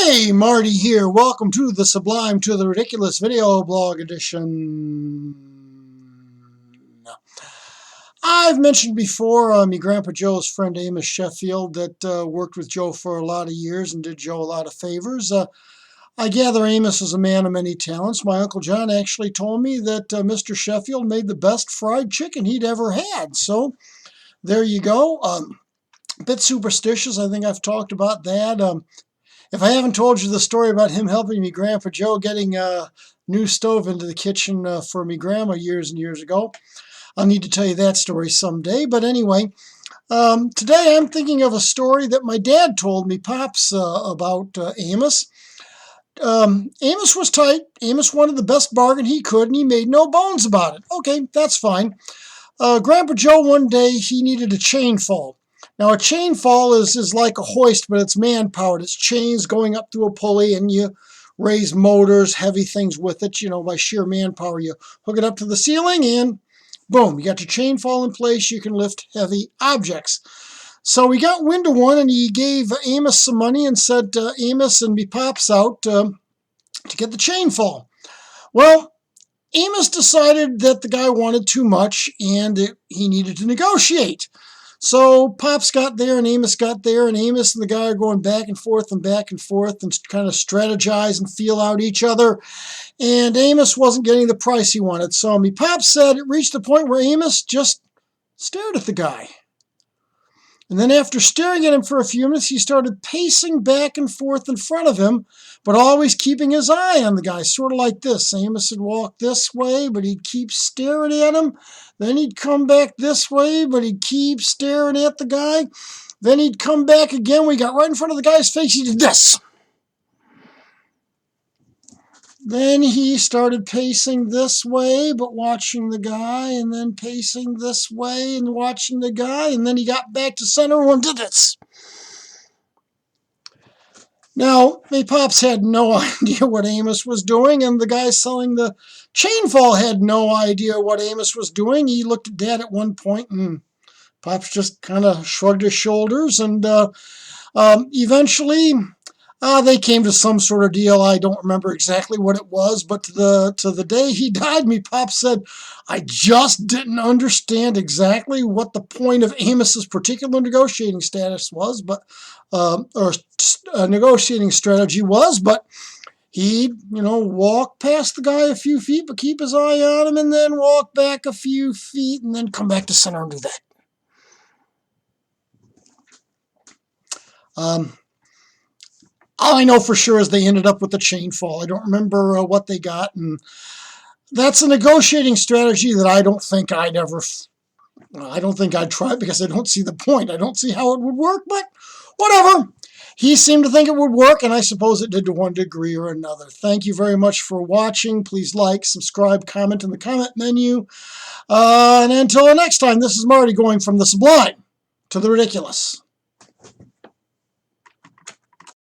Hey, Marty here. Welcome to the Sublime to the Ridiculous video blog edition. I've mentioned before me Grandpa Joe's friend Amos Sheffield that worked with Joe for a lot of years and did Joe a lot of favors. I gather Amos is a man of many talents. My Uncle John actually told me that Mr. Sheffield made the best fried chicken he'd ever had. So there you go. A bit superstitious. I think I've talked about that. If I haven't told you the story about him helping me Grandpa Joe getting a new stove into the kitchen for me Grandma years and years ago, I'll need to tell you that story someday. But anyway, today I'm thinking of a story that my dad told me, Pops, about Amos. Amos was tight. Amos wanted the best bargain he could, and he made no bones about it. Okay, that's fine. Grandpa Joe, one day, he needed a chainfall. Now, a chainfall is like a hoist, but it's man-powered. It's chains going up through a pulley, and you raise motors, heavy things with it, by sheer manpower. You hook it up to the ceiling, and boom, you got your chainfall in place. You can lift heavy objects. So we got wind of one, and he gave Amos some money and said, Amos and me Pops out to get the chainfall. Well, Amos decided that the guy wanted too much, and he needed to negotiate. So Pops got there and Amos got there, and Amos and the guy are going back and forth and kind of strategize and feel out each other. And Amos wasn't getting the price he wanted. So me Pops said it reached the point where Amos just stared at the guy. And then after staring at him for a few minutes, he started pacing back and forth in front of him, but always keeping his eye on the guy, sort of like this. Amos would walk this way, but he'd keep staring at him. Then he'd come back this way, but he'd keep staring at the guy. Then he'd come back again. When he got right in front of the guy's face, he did this. Then he started pacing this way, but watching the guy, and then pacing this way and watching the guy, and then he got back to center and did this. Now, me Pops had no idea what Amos was doing, and the guy selling the chainfall had no idea what Amos was doing. He looked at Dad at one point, and Pops just kind of shrugged his shoulders, and eventually they came to some sort of deal. I don't remember exactly what it was, but to the day he died, me Pop said, I just didn't understand exactly what the point of Amos's particular negotiating status was, negotiating strategy was, but he'd, walk past the guy a few feet, but keep his eye on him, and then walk back a few feet, and then come back to center and do that. All I know for sure is they ended up with the chainfall. I don't remember what they got, and that's a negotiating strategy that I don't think I'd try because I don't see the point. I don't see how it would work, but whatever. He seemed to think it would work, and I suppose it did to one degree or another. Thank you very much for watching. Please like, subscribe, comment in the comment menu. And until next time, this is Marty going from the sublime to the ridiculous.